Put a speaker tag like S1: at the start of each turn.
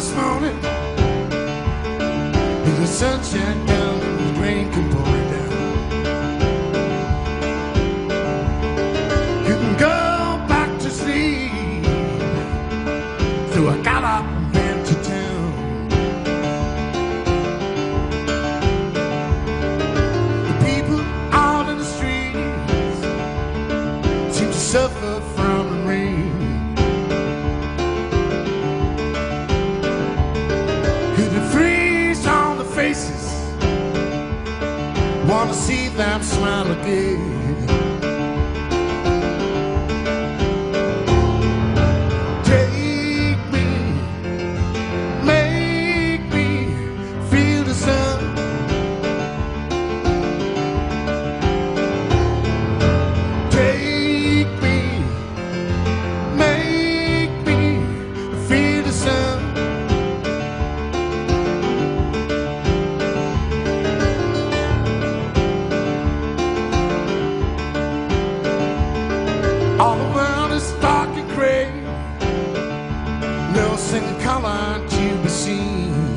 S1: this morning, with the sunshine down and the rain can pour it down. You can go back to sleep through a gallop into town. The people out in the streets seem to suffer from the rain. Faces, wanna see them smile again. Take me, make me feel the sun. Take me, make me feel the sun. All the world is dark and gray, no single color to be seen.